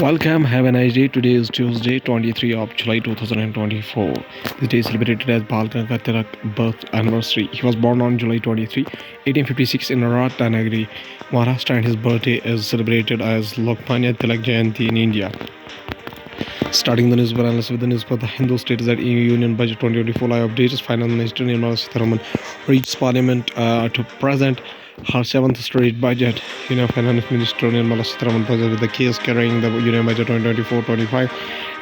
Welcome, have a nice day. Today is Tuesday, 23 of July 2024. This day is celebrated as Bal Gangadhar birth anniversary. He was born on July 23, 1856 in Ratnagiri, Maharashtra, and his birthday is celebrated as Lokmanya Tilak Jayanti in India. Starting the newspaper analysis with the newspaper, the Hindu states that EU Union Budget 2024 live updates. Finance Minister Nirmala Sitharaman reached Parliament to present her seventh straight budget. Finance Minister Nirmala Sitharaman presented with the case carrying the Union Budget 2024-25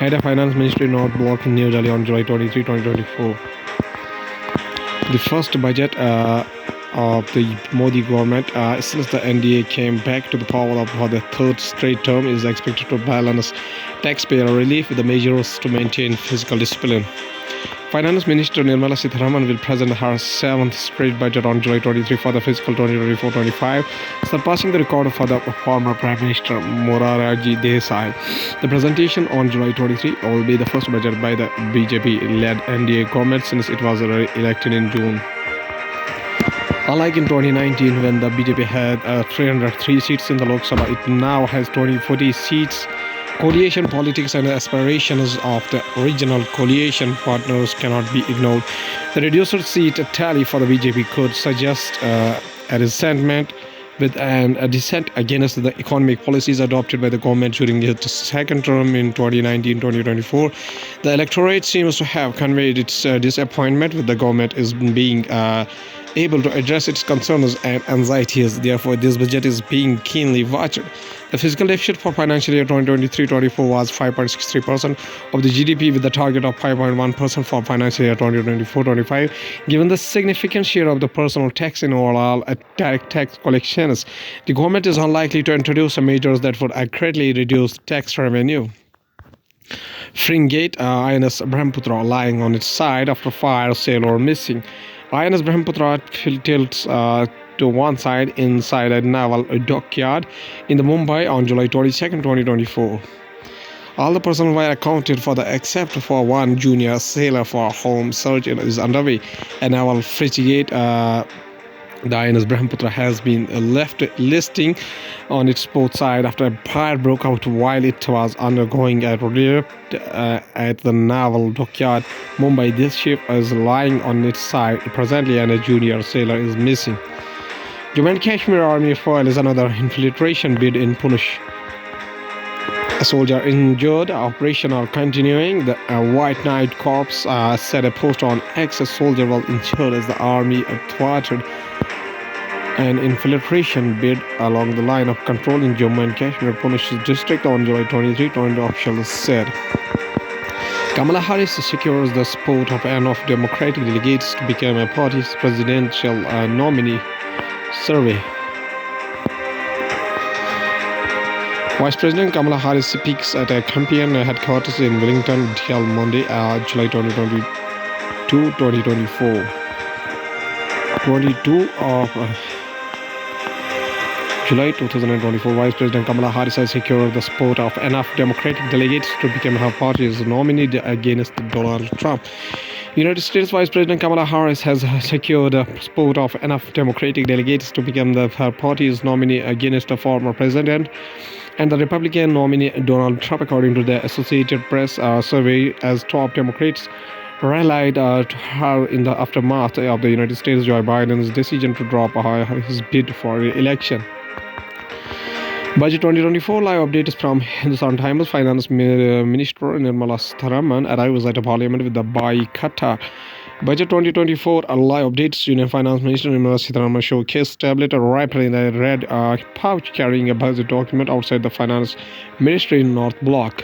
at a Finance Ministry North Block in New Delhi on July 23, 2024. The first budget of the Modi government since the NDA came back to the power for the third straight term is expected to balance taxpayer relief with the measures to maintain fiscal discipline. Finance Minister Nirmala Sitharaman will present her seventh straight budget on July 23 for the fiscal 2024-25, surpassing the record for the former Prime Minister Morarji Desai. The presentation on July 23 will be the first budget by the BJP-led NDA government since it was elected in June. Unlike in 2019, when the BJP had 303 seats in the Lok Sabha, it now has 40 seats. Coalition politics and the aspirations of the regional coalition partners cannot be ignored. The reduced seat tally for the BJP could suggest a resentment with a dissent against the economic policies adopted by the government during its second term in 2019-2024. The electorate seems to have conveyed its disappointment with the government is being able to address its concerns and anxieties. Therefore, this budget is being keenly watched. The fiscal deficit for financial year 2023-24 was 5.63% of the GDP with the target of 5.1% for financial year 2024-25. Given the significant share of the personal tax in overall direct tax collections, the government is unlikely to introduce measures that would greatly reduce tax revenue. Frigate INS Brahmaputra lying on its side after fire, sale or missing. INS Brahmaputra tilts to one side inside a naval dockyard in the Mumbai on July 22, 2024. All the personnel were accounted for except for one junior sailor for whom search is underway. A naval frigate, the INS Brahmaputra, has been left listing on its port side after a fire broke out while it was undergoing a relief at the naval dockyard, Mumbai. This ship is lying on its side presently and a junior sailor is missing. Jammu and Kashmir Army foils another infiltration bid in Punish. A soldier injured. Operation are continuing. The White Knight Corps set a post on X. A soldier was injured as the army thwarted an infiltration bid along the line of control in Jammu and Kashmir, Punish district on July 23, 20 officials said. Kamala Harris secures the support of enough Democratic delegates to become a party's presidential nominee. Survey. Vice President Kamala Harris speaks at a campaign headquarters in Wellington until Monday, July 2024. 22 of July 2024, Vice President Kamala Harris has secured the support of enough Democratic delegates to become her party's nominee against Donald Trump. United States Vice President Kamala Harris has secured the support of enough Democratic delegates to become her party's nominee against the former president and the Republican nominee Donald Trump, according to the Associated Press survey, as top Democrats rallied to her in the aftermath of the United States Joe Biden's decision to drop his bid for re-election. Budget 2024 live updates from Hindustan Times. Finance Minister Nirmala Sitharaman arrives at Parliament with the Kata. Budget 2024 live updates. Union Finance Minister Nirmala Sitharaman showcased tablet wrapped in a red pouch carrying a budget document outside the Finance Ministry in North Block.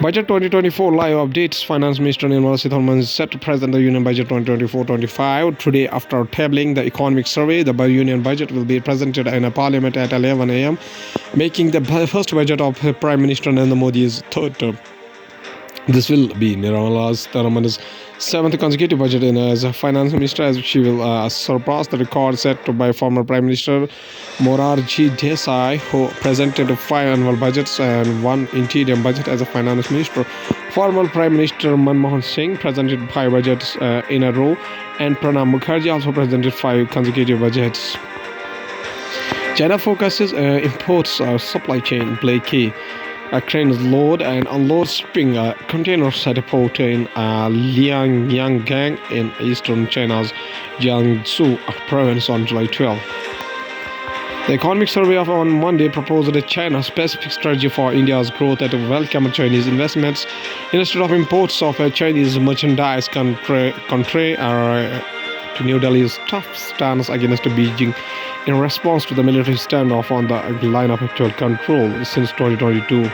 Budget 2024 live updates. Finance Minister Nirmala Sitharaman is set to present the Union Budget 2024-25 today after tabling the economic survey. The Union Budget will be presented in a Parliament at 11 a.m., making the first budget of Prime Minister Narendra Modi's third term. This will be Nirmala Sitharaman's seventh consecutive budget as a finance minister, as she will surpass the record set by former Prime Minister Morarji Desai, who presented 5 annual budgets and 1 interim budget as a finance minister. Former Prime Minister Manmohan Singh presented 5 budgets in a row, and Pranab Mukherjee also presented 5 consecutive budgets. China focuses imports supply chain play key. Cranes load and unload shipping containers at a port in Lianggang in eastern China's Jiangsu province on July 12. The Economic Survey on Monday proposed a China-specific strategy for India's growth that welcomed Chinese investments instead of imports of Chinese merchandise, contrary to New Delhi's tough stance against Beijing in response to the military standoff on the line of actual control since 2022.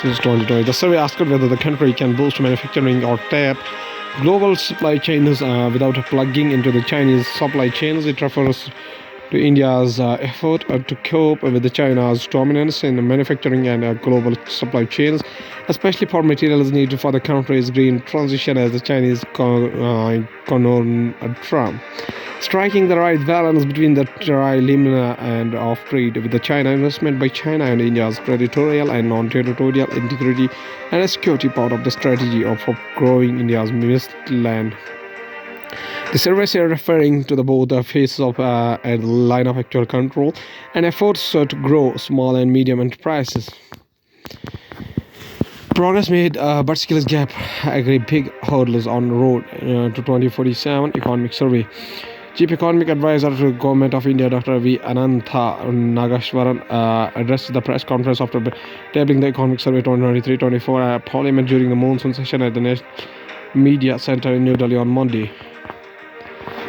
Since 2020, the survey asked whether the country can boost manufacturing or tap global supply chains without plugging into the Chinese supply chains. It refers to India's effort to cope with China's dominance in manufacturing and global supply chains, especially for materials needed for the country's green transition as the Chinese conundrum. Striking the right balance between the trilemma and of trade with the China investment by China and India's territorial and non-territorial integrity and security part of the strategy of growing India's wasteland. The survey is referring to both the phases of a line of actual control and efforts to grow small and medium enterprises. Progress made, but skills gap agree big hurdles on road to 2047 economic survey. Chief Economic Advisor to Government of India, Dr. V. Anantha Nageshwaran, addressed the press conference after tabling the Economic Survey 2023-24 at Parliament during the monsoon session at the National Media Center in New Delhi on Monday.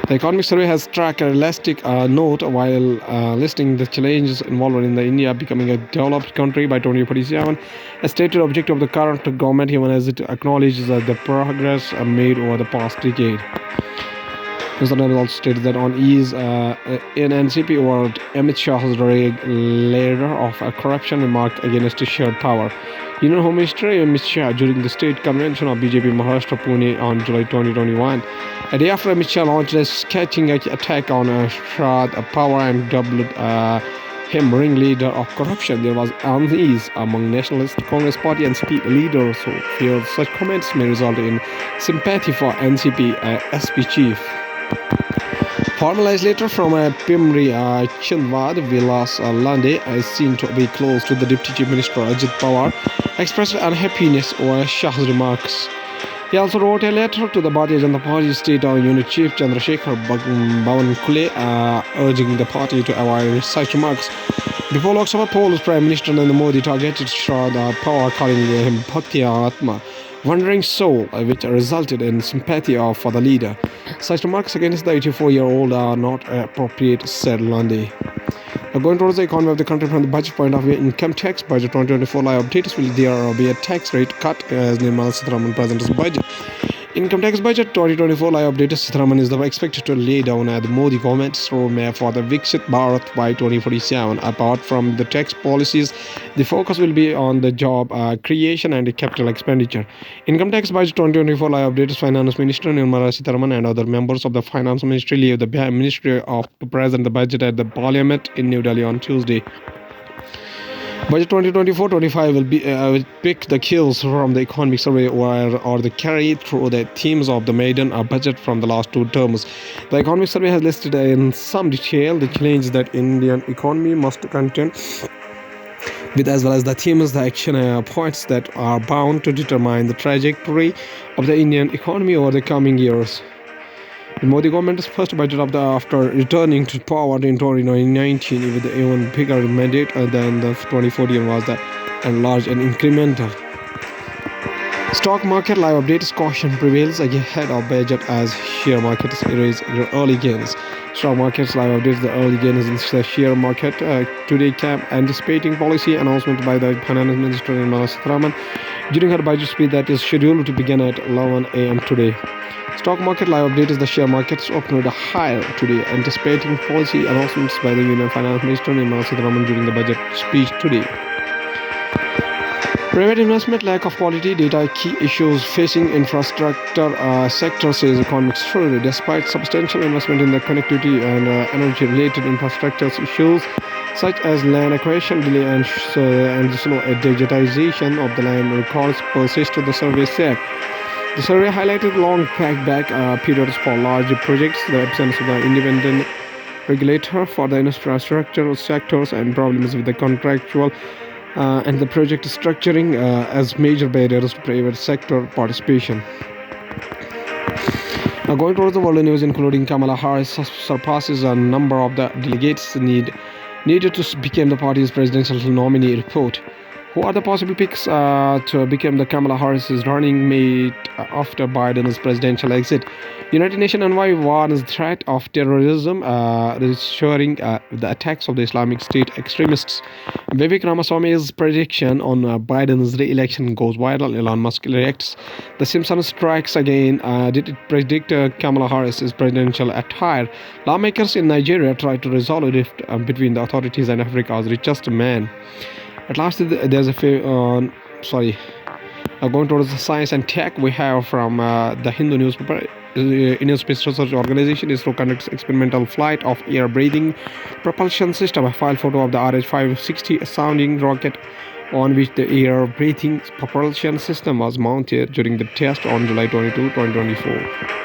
The Economic Survey has struck a realistic note while listing the challenges involved in India becoming a developed country by 2047. A stated objective of the current government, even as it acknowledges the progress made over the past decade. Mr. Nehru also stated that on ease in NCP over Amit Shah's leader of corruption remarked against shared power. Union Home Minister Amit Shah during the state convention of BJP Maharashtra Pune on July 2021. A day after Amit Shah launched a scathing attack on Sharad Power and dubbed him ringleader of corruption, there was unease among Nationalist Congress Party NCP leaders who feared such comments may result in sympathy for NCP SP chief. Formalized letter from Pimri Chindwad Vilas Lande is seen to be close to the Deputy Chief Minister Ajit Pawar, expressed unhappiness over Shah's remarks. He also wrote a letter to the Bharatiya Janata Party State Unit Chief Chandrasekhar Bawankule urging the party to avoid such remarks. Before Lok Sabha polls, Prime Minister Narendra Modi targeted Sharad Pawar, calling him Bhaktiya Atma, wandering soul, which resulted in sympathy for the leader. Such remarks against the 84-year-old are not appropriate, said Lande. Going towards the economy of the country from the budget point of view, income tax budget 2024 live updates will there be a tax rate cut as Nirmala Sitharaman presents budget. Income tax budget 2024 live update Sitharaman is expected to lay down the Modi government's roadmap for the Viksit Bharat by 2047. Apart from the tax policies, the focus will be on the job creation and capital expenditure. Income tax budget 2024 live update Finance Minister Nirmala Sitharaman and other members of the Finance Ministry leave the Ministry to present the budget at the Parliament in New Delhi on Tuesday. Budget 2024-25 will pick the kills from the Economic Survey or the carry through the themes of the maiden budget from the last two terms. The Economic Survey has listed in some detail the challenges that Indian economy must contend with, as well as the themes, the action points that are bound to determine the trajectory of the Indian economy over the coming years. The Modi government's first budget after returning to power in 2019 with an even bigger mandate than the 2014 was large and incremental. Stock market live updates caution prevails ahead of budget as share markets erase early gains. Stock markets live updates the early gains in the share market today camp anticipating policy announcement by the Finance Minister Nirmala Sitharaman during her budget speech that is scheduled to begin at 11 a.m. today. Stock market live update the share markets opened higher today, anticipating policy announcements by the Union Finance Minister Nirmala Sitharaman during the budget speech today. Private investment, lack of quality data, key issues facing infrastructure sector, says Economic Survey. Despite substantial investment in the connectivity and energy-related infrastructure issues such as land acquisition delay and slow digitization of the land records persist, the survey said. The survey highlighted long payback periods for large projects, the absence of the independent regulator for the infrastructure sectors and problems with the contractual and the project structuring as major barriers to private sector participation. Now, going towards the world news, including Kamala Harris surpasses a number of the delegates needed to become the party's presidential nominee report. Who are the possible picks to become the Kamala Harris's running mate after Biden's presidential exit? United Nations envoy warns threat of terrorism, reassuring the attacks of the Islamic State extremists. Vivek Ramaswamy's prediction on Biden's re-election goes viral. Elon Musk reacts. The Simpsons strikes again. Did it predict Kamala Harris's presidential attire? Lawmakers in Nigeria try to resolve a rift between the authorities and Africa's richest man. At last, there's a going towards the science and tech, we have from the Hindu newspaper. Indian Space Research Organization ISRO conducts experimental flight of air-breathing propulsion system. A file photo of the RH-560 sounding rocket on which the air-breathing propulsion system was mounted during the test on July 22, 2024.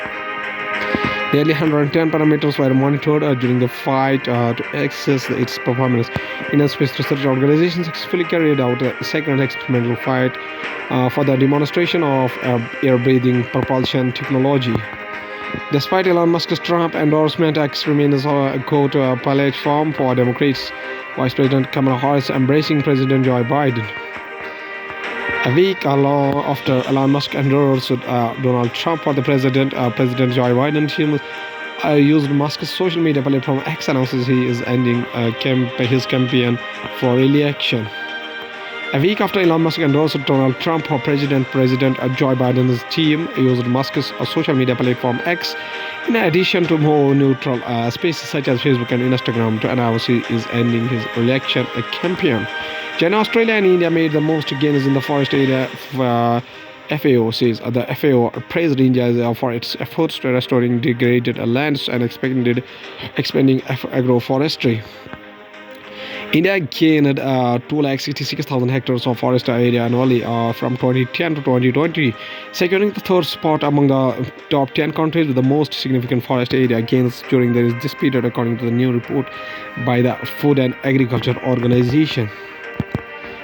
Nearly 110 parameters were monitored during the flight to assess its performance. Indian Space Research Organization successfully carried out a second experimental flight for the demonstration of air-breathing propulsion technology. Despite Elon Musk's Trump endorsement, X remains a platform for Democrats. Vice President Kamala Harris embracing President Joe Biden. A week after Elon Musk endorsed Donald Trump for the president, President Joe Biden used Musk's social media platform X announces he is ending his campaign for re-election. A week after Elon Musk endorsed Donald Trump for president, Joe Biden's team used Musk's social media platform X, in addition to more neutral spaces such as Facebook and Instagram, to announce he is ending his election campaign. China, Australia, and India made the most gains in the forest area. FAO says the FAO praised India for its efforts to restoring degraded lands and expanding agroforestry. India gained 266,000 hectares of forest area annually from 2010 to 2020, securing the third spot among the top 10 countries with the most significant forest area gains during this period, according to the new report by the Food and Agriculture Organization.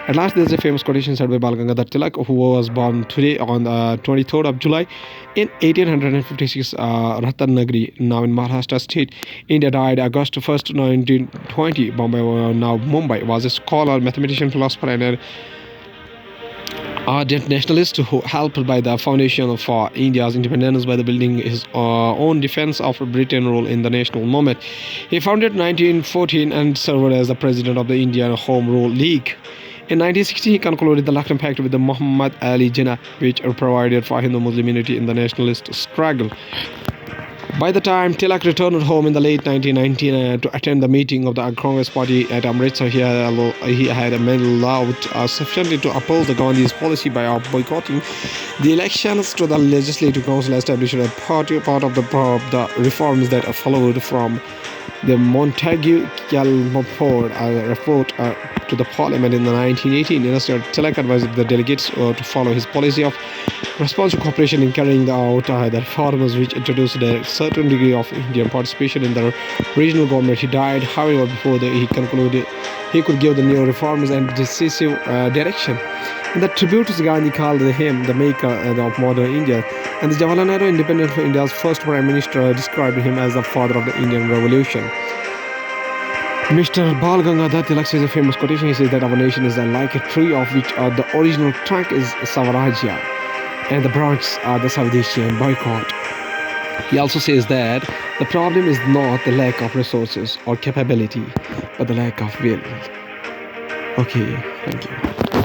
At last, there is a famous quotation said by Bal Gangadhar Tilak, who was born today on the 23rd of July in 1856, Ratnagiri, now in Maharashtra state. India died August 1st, 1920. Now Mumbai, was a scholar, mathematician, philosopher, and an ardent nationalist who helped by the foundation for India's independence by the building his own defense of Britain rule in the national movement. He founded 1914 and served as the president of the Indian Home Rule League. In 1960, he concluded the Lucknow Pact with the Muhammad Ali Jinnah, which provided for Hindu-Muslim unity in the nationalist struggle. By the time Tilak returned home in the late 1990s to attend the meeting of the Congress Party at Amritsar, he had allowed sufficiently to oppose the Gandhi's policy by boycotting the elections to the Legislative Council, established a part of the reforms that followed from the Montagu report to the parliament in the 1918. Instead, Tilak advised the delegates to follow his policy of responsive cooperation in carrying out the reforms which introduced a certain degree of Indian participation in the regional government. He died, however, before he concluded he could give the new reforms and decisive direction. In the tributes, Gandhi called him the maker of modern India, and the Jawaharlal Nehru, independent of India's first Prime Minister, described him as the father of the Indian Revolution. Mr. Bal Gangadhar Tilak says a famous quotation. He says that our nation is like a tree of which the original trunk is Swarajya and the branches are the Swadeshi boycott. He also says that the problem is not the lack of resources or capability, but the lack of will. Okay, thank you.